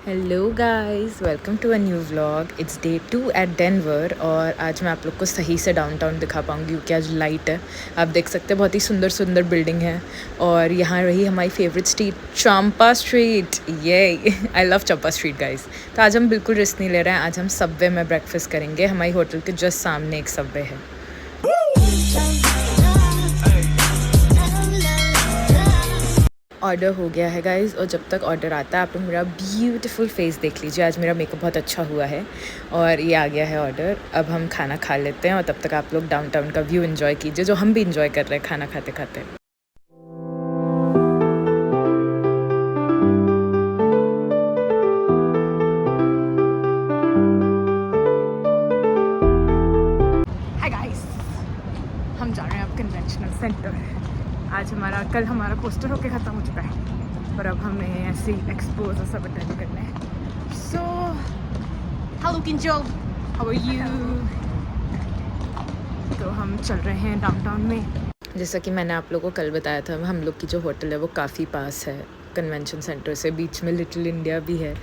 Hello guys, welcome to a new vlog. It's day 2 at Denver और आज मैं आप लोग को सही से डाउनटाउन दिखा पाऊँगी क्योंकि आज लाइट है। आप देख सकते हैं बहुत ही सुंदर सुंदर बिल्डिंग है और यहाँ रही हमारी फेवरेट स्ट्रीट चंपा स्ट्रीट। ये I love Champa street guys. तो आज हम बिल्कुल रिस्क नहीं ले रहे हैं। आज हम सबवे में ब्रेकफास्ट करेंगे। हमारी होटल के जस्ट सामने एक सबवे है। ऑर्डर हो गया है गाइज़ और जब तक ऑर्डर आता है आप लोग मेरा ब्यूटीफुल फेस देख लीजिए। आज मेरा मेकअप बहुत अच्छा हुआ है और ये आ गया है ऑर्डर। अब हम खाना खा लेते हैं और तब तक आप लोग डाउनटाउन का व्यू एंजॉय कीजिए जो हम भी एंजॉय कर रहे हैं खाना खाते खाते। हाय गाइस, हम जा रहे हैं अब कन्वेंशनल सेंटर। कल हमारा पोस्टर होके ख़त्म हो चुका है और अब हमें ऐसे एक्सपोज और सब अटेंड करना है। So hello Kinjo, how are you? तो हम चल रहे हैं डाउनटाउन में। जैसा कि मैंने आप लोगों को कल बताया था, हम लोग की जो होटल है वो काफ़ी पास है कन्वेंशन सेंटर से। बीच में लिटिल इंडिया भी है।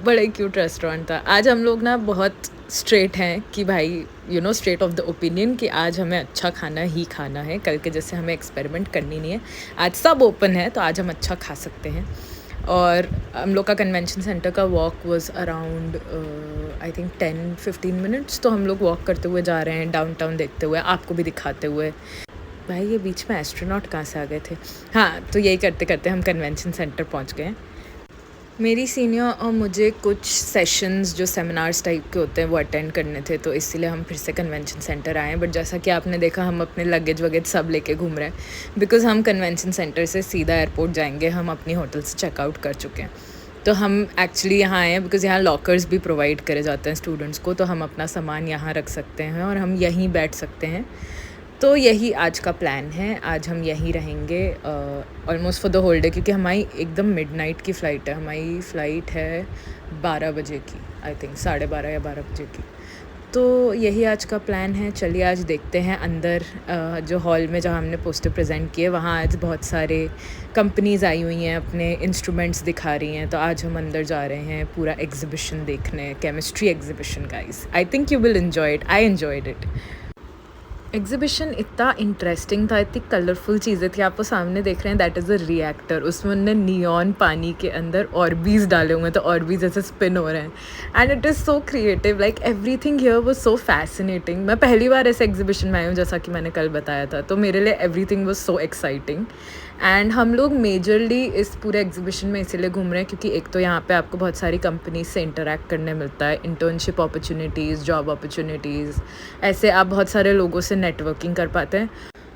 बड़ा ही क्यूट रेस्टोरेंट था। आज हम लोग ना बहुत स्ट्रेट हैं कि भाई स्ट्रेट ऑफ द ओपिनियन कि आज हमें अच्छा खाना ही खाना है। कल के जैसे हमें एक्सपेरिमेंट करनी नहीं है। आज सब ओपन है तो आज हम अच्छा खा सकते हैं। और हम लोग का कन्वेंशन सेंटर का walk was around I think 10-15 minutes. तो हम लोग वॉक करते हुए जा रहे हैं डाउनटाउन देखते हुए, आपको भी दिखाते हुए। भाई ये बीच में एस्ट्रोनॉट कहाँ से आ गए थे? हाँ, तो यही करते करते हम कन्वेंशन सेंटर पहुँच गए। मेरी सीनियर और मुझे कुछ सेशंस जो सेमिनार्स टाइप के होते हैं वो अटेंड करने थे, तो इसीलिए हम फिर से कन्वेंशन सेंटर आए हैं। बट जैसा कि आपने देखा हम अपने लगेज वगैरह सब लेके घूम रहे हैं बिकॉज़ हम कन्वेंशन सेंटर से सीधा एयरपोर्ट जाएंगे। हम अपनी होटल से चेकआउट कर चुके हैं। तो हम एक्चुअली यहाँ आए हैं बिकॉज़ यहाँ लॉकर्स भी प्रोवाइड करे जाते हैं स्टूडेंट्स को, तो हम अपना सामान यहाँ रख सकते हैं और हम यहीं बैठ सकते हैं। तो यही आज का प्लान है। आज हम यहीं रहेंगे almost for the whole day क्योंकि हमारी एकदम मिडनाइट की फ़्लाइट है। हमारी फ़्लाइट है 12 बजे की, आई थिंक 12:30 या 12 बजे की। तो यही आज का प्लान है। चलिए आज देखते हैं अंदर जो हॉल में जहाँ हमने पोस्टर प्रेजेंट किए वहाँ आज बहुत सारे कंपनीज़ आई हुई हैं, अपने इंस्ट्रूमेंट्स दिखा रही हैं। तो आज हम अंदर जा रहे हैं पूरा एग्जीबिशन देखने, chemistry exhibition guys. I think you will enjoy it. I enjoyed it. Exhibition इतना इंटरेस्टिंग था, इतनी कलरफुल चीज़ें थी। आप वो सामने देख रहे हैं, दैट इज़ अ रिएक्टर। उसमें उन्होंने नियॉन पानी के अंदर ऑर्बीज़ डाले हुए हैं तो ऑर्बीज़ ऐसे स्पिन हो रहे हैं and it is so creative. Like everything here was so fascinating. मैं पहली बार ऐसे एग्जीबिशन में आई हूँ जैसा कि मैंने कल बताया था, तो मेरे लिए everything was so exciting. And हम लोग मेजरली इस पूरे एग्जीबिशन में इसीलिए घूम रहे हैं क्योंकि एक तो यहाँ पे आपको बहुत सारी कंपनीज से इंटरेक्ट करने मिलता है, इंटर्नशिप अपॉर्चुनिटीज़, जॉब अपॉर्चुनिटीज़, ऐसे आप बहुत सारे लोगों से नेटवर्किंग कर पाते हैं।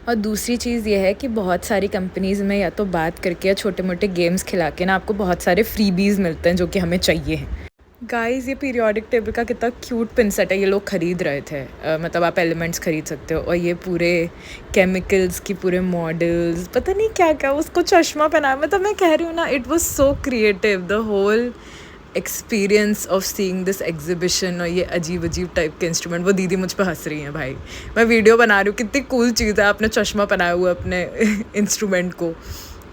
और दूसरी चीज़ ये है कि बहुत सारी कंपनीज़ में या तो बात करके या छोटे मोटे गेम्स खिला के ना आपको बहुत सारे फ्रीबीज़ मिलते हैं जो कि हमें चाहिए हैं। गाइस, ये पीरियोडिक टेबल का कितना क्यूट पिन सेट है। ये लोग ख़रीद रहे थे। मतलब आप एलिमेंट्स ख़रीद सकते हो और ये पूरे केमिकल्स की पूरे मॉडल्स, पता नहीं क्या क्या, उसको चश्मा पहनाया। मतलब मैं कह रही हूँ ना, it was so creative the whole experience of seeing this exhibition. और ये अजीब अजीब टाइप के इंस्ट्रूमेंट, वो दीदी मुझ पर हंस रही हैं। भाई मैं वीडियो बना रही हूँ, कितनी कूल चीज़ है, आपने चश्मा पहनाया हुआ अपने इंस्ट्रूमेंट को।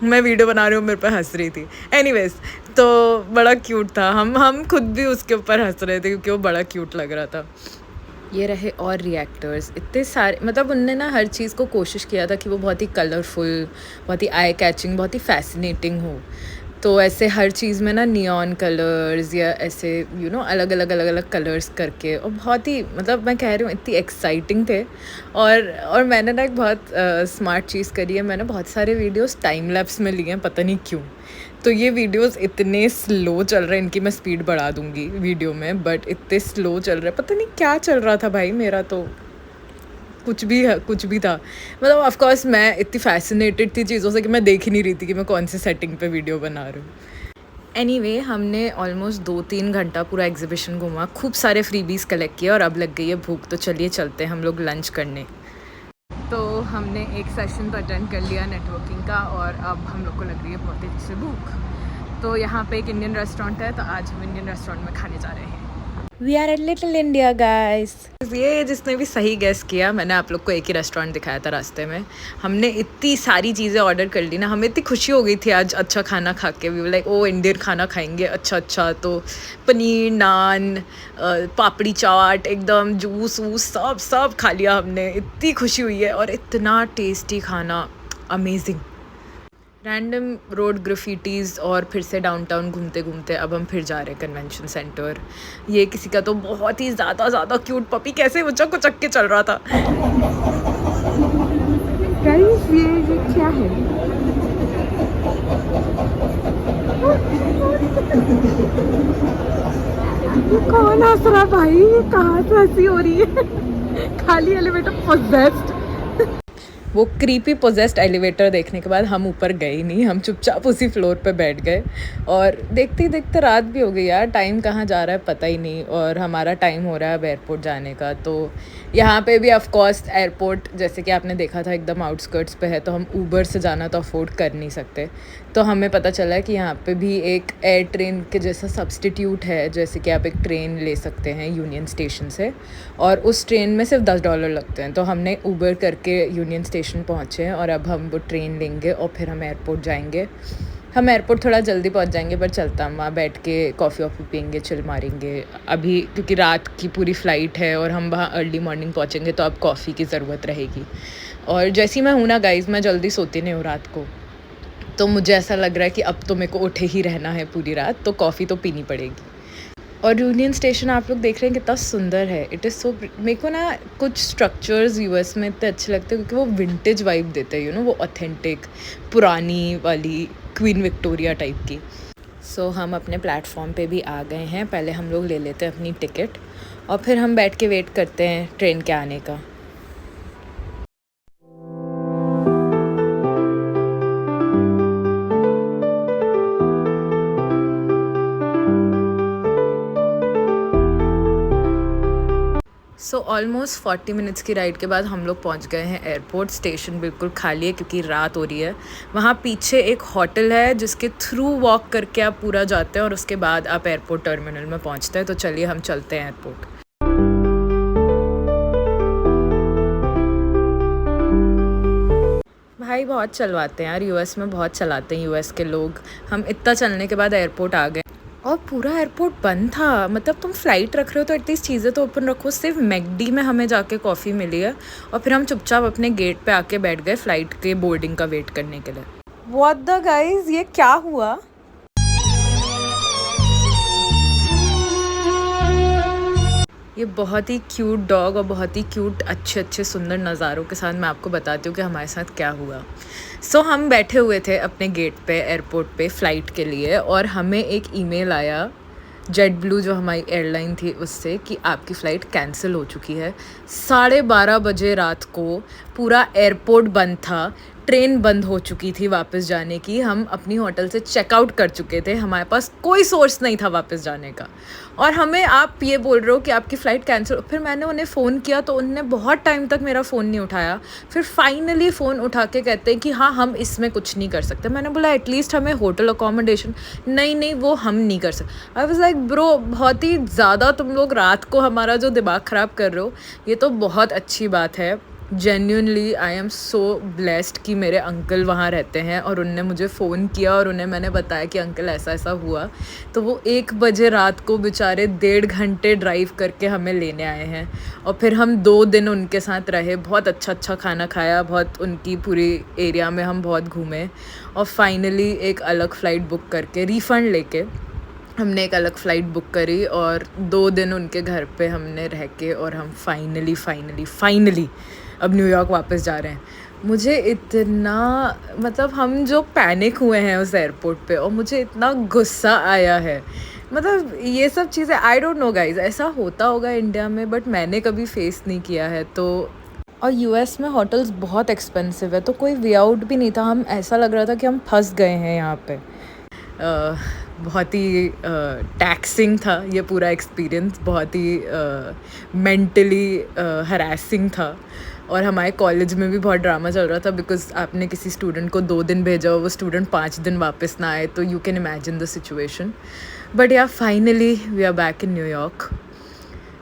मैं वीडियो बना रही हूँ, मेरे पे हंस रही थी। एनीवेज, तो बड़ा क्यूट था। हम खुद भी उसके ऊपर हंस रहे थे क्योंकि वो बड़ा क्यूट लग रहा था। ये रहे और रिएक्टर्स इतने सारे। मतलब उनने ना हर चीज़ को कोशिश किया था कि वो बहुत ही कलरफुल, बहुत ही आई कैचिंग, बहुत ही फैसिनेटिंग हो। तो ऐसे हर चीज़ में ना नियॉन कलर्स या ऐसे अलग अलग कलर्स करके, और बहुत ही, मतलब मैं कह रही हूँ इतनी एक्साइटिंग थे। और मैंने ना एक बहुत स्मार्ट चीज़ करी है। मैंने बहुत सारे वीडियोस टाइम लैप्स में लिए हैं, पता नहीं क्यों। तो ये वीडियोस इतने स्लो चल रहे हैं, इनकी मैं स्पीड बढ़ा दूँगी वीडियो में, बट इतने स्लो चल रहे हैं, पता नहीं क्या चल रहा था भाई। मेरा तो कुछ भी था। मतलब ऑफ कोर्स मैं इतनी फैसिनेटेड थी चीज़ों से कि मैं देख ही नहीं रही थी कि मैं कौन सी सेटिंग पे वीडियो बना रही हूँ। एनीवे, हमने ऑलमोस्ट 2-3 घंटा पूरा एग्जीबिशन घूमा, खूब सारे फ्रीबीज़ कलेक्ट किए और अब लग गई है भूख। तो चलिए चलते हैं हम लोग लंच करने। तो हमने एक सेशन तो अटेंड कर लिया नेटवर्किंग का और अब हम लोग को लग रही है बहुत तेज़ी से भूख। तो यहाँ पे एक इंडियन रेस्टोरेंट है, तो आज हम इंडियन रेस्टोरेंट में खाने जा रहे हैं। We are at Little India guys. ये जिसने भी सही गेस किया, मैंने आप लोग को एक ही रेस्टोरेंट दिखाया था रास्ते में। हमने इतनी सारी चीज़ें ऑर्डर कर ली ना, हमें इतनी खुशी हो गई थी आज अच्छा खाना खा के। वी लाइक ओ इंडियन खाना खाएंगे अच्छा अच्छा। तो पनीर नान, पापड़ी चाट, एकदम जूस वूस सब सब खा लिया हमने। इतनी खुशी हुई है और इतना टेस्टी खाना, अमेजिंग। रैंडम रोड ग्राफिटीज़ और फिर से डाउनटाउन घूमते घूमते अब हम फिर जा रहे हैं कन्वेंशन सेंटर। ये किसी का तो बहुत ही ज़्यादा क्यूट पपी कैसे उचक उचक के चल रहा था। गाइस ये क्या है? ये कौन हंस रहा भाई? ये कहाँ से हंसी हो रही है? खाली एलिवेटर पोजेस्ड। वो क्रीपी पोजेस्ड एलिवेटर देखने के बाद हम ऊपर गए ही नहीं, हम चुपचाप उसी फ्लोर पे बैठ गए। और देखते ही देखते रात भी हो गई यार, टाइम कहाँ जा रहा है पता ही नहीं। और हमारा टाइम हो रहा है अब एयरपोर्ट जाने का। तो यहाँ पे भी ऑफ कोर्स एयरपोर्ट जैसे कि आपने देखा था एकदम आउटस्कर्ट्स पे है, तो हम ऊबर से जाना तो अफोर्ड कर नहीं सकते। तो हमें पता चला है कि यहाँ पे भी एक एयर ट्रेन के जैसा सब्सटीट्यूट है, जैसे कि आप एक ट्रेन ले सकते हैं यूनियन स्टेशन से, और उस ट्रेन में सिर्फ $10 लगते हैं। तो हमने ऊबर करके यूनियन स्टेशन पहुँचे हैं और अब हम वो ट्रेन लेंगे और फिर हम एयरपोर्ट जाएंगे। हम एयरपोर्ट थोड़ा जल्दी पहुँच जाएंगे, पर चलता हम वहाँ बैठ के कॉफ़ी वॉफ़ी पियेंगे, चिल मारेंगे अभी, क्योंकि रात की पूरी फ़्लाइट है और हम वहाँ अर्ली मॉर्निंग पहुँचेंगे तो अब कॉफ़ी की ज़रूरत रहेगी। और जैसी मैं हूँ ना गाइज़, मैं जल्दी सोती नहीं हूँ रात को, तो मुझे ऐसा लग रहा है कि अब तो मेरे को उठे ही रहना है पूरी रात, तो कॉफ़ी तो पीनी पड़ेगी। और यूनियन स्टेशन आप लोग देख रहे हैं कितना सुंदर है। इट इज़ सो, मेरे को ना कुछ स्ट्रक्चर्स यूएस में इतने अच्छे लगते हैं क्योंकि वो विंटेज वाइब देते हैं, वो ऑथेंटिक पुरानी वाली क्वीन विक्टोरिया टाइप की। सो हम अपने प्लेटफॉर्म पे भी आ गए हैं। पहले हम लोग ले लेते हैं अपनी टिकट और फिर हम बैठ के वेट करते हैं ट्रेन के आने का। सो ऑलमोस्ट 40 मिनट्स की राइड के बाद हम लोग पहुंच गए हैं एयरपोर्ट। स्टेशन बिल्कुल खाली है क्योंकि रात हो रही है। वहाँ पीछे एक होटल है जिसके थ्रू वॉक करके आप पूरा जाते हैं और उसके बाद आप एयरपोर्ट टर्मिनल में पहुँचते हैं। तो चलिए हम चलते हैं एयरपोर्ट। भाई बहुत चलवाते हैं यार, यूएस में बहुत चलाते हैं यूएस के लोग। हम इतना चलने के बाद एयरपोर्ट आ गए और पूरा एयरपोर्ट बंद था। मतलब तुम फ्लाइट रख रहे हो तो एटलीस्ट चीज़ें तो ओपन रखो। सिर्फ मैकडी में हमें जाके कॉफ़ी मिली है और फिर हम चुपचाप अपने गेट पे आके बैठ गए फ़्लाइट के बोर्डिंग का वेट करने के लिए। व्हाट द गाइस, ये क्या हुआ? ये बहुत ही क्यूट डॉग और बहुत ही क्यूट अच्छे सुंदर नज़ारों के साथ मैं आपको बताती हूँ कि हमारे साथ क्या हुआ। सो हम बैठे हुए थे अपने गेट पे एयरपोर्ट पे फ़्लाइट के लिए और हमें एक ईमेल आया जेट ब्लू जो हमारी एयरलाइन थी उससे कि आपकी फ़्लाइट कैंसिल हो चुकी है। 12:30 बजे रात को पूरा एयरपोर्ट बंद था, ट्रेन बंद हो चुकी थी वापस जाने की। हम अपनी होटल से चेकआउट कर चुके थे, हमारे पास कोई सोर्स नहीं था वापस जाने का और हमें आप ये बोल रहे हो कि आपकी फ़्लाइट कैंसिल। फिर मैंने उन्हें फ़ोन किया तो उन्होंने बहुत टाइम तक मेरा फ़ोन नहीं उठाया। फिर फाइनली फ़ोन उठा के कहते हैं कि हाँ हम इसमें कुछ नहीं कर सकते। मैंने बोला एटलीस्ट हमें होटल अकोमोडेशन। नहीं वो हम नहीं कर सकते। आई वाज लाइक ब्रो, बहुत ही ज़्यादा तुम लोग रात को हमारा जो दिमाग ख़राब कर रहे हो। ये तो बहुत अच्छी बात है। Genuinely I am so blessed कि मेरे अंकल वहाँ रहते हैं और उनने मुझे फ़ोन किया और उन्हें मैंने बताया कि अंकल ऐसा ऐसा हुआ। तो वो 1 बजे रात को बेचारे 1.5 घंटे ड्राइव करके हमें लेने आए हैं और फिर हम 2 दिन उनके साथ रहे। बहुत अच्छा खाना खाया, बहुत उनकी पूरी एरिया में हम बहुत घूमे और फाइनली एक अलग फ़्लाइट बुक करके रिफ़ंड लेके हमने एक अलग फ़्लाइट बुक करी और 2 दिन उनके घर पे हमने रह के और हम फाइनली अब न्यूयॉर्क वापस जा रहे हैं। मुझे इतना, मतलब हम जो पैनिक हुए हैं उस एयरपोर्ट पे और मुझे इतना गुस्सा आया है। मतलब ये सब चीज़ें आई डोंट नो गाइज, ऐसा होता होगा इंडिया में बट मैंने कभी फेस नहीं किया है। तो और यूएस में होटल्स बहुत एक्सपेंसिव है तो कोई वे आउट भी नहीं था। हम ऐसा लग रहा था कि हम फंस गए हैं यहाँ पे। बहुत ही टैक्सिंग था ये पूरा एक्सपीरियंस, बहुत ही मेंटली हरासिंग था। और हमारे कॉलेज में भी बहुत ड्रामा चल रहा था बिकॉज आपने किसी स्टूडेंट को 2 दिन भेजा और वो स्टूडेंट 5 दिन वापस ना आए, तो you can imagine the situation. But yeah finally we are back in New York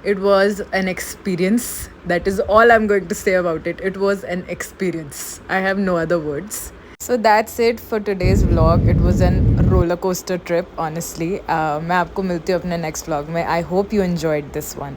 It was an experience. That is all I'm going to say about it. It was an experience. I have no other words. So that's it for today's vlog. It was an roller coaster trip, honestly. मैं आपको मिलती हूँ अपने next vlog में. I hope you enjoyed this one.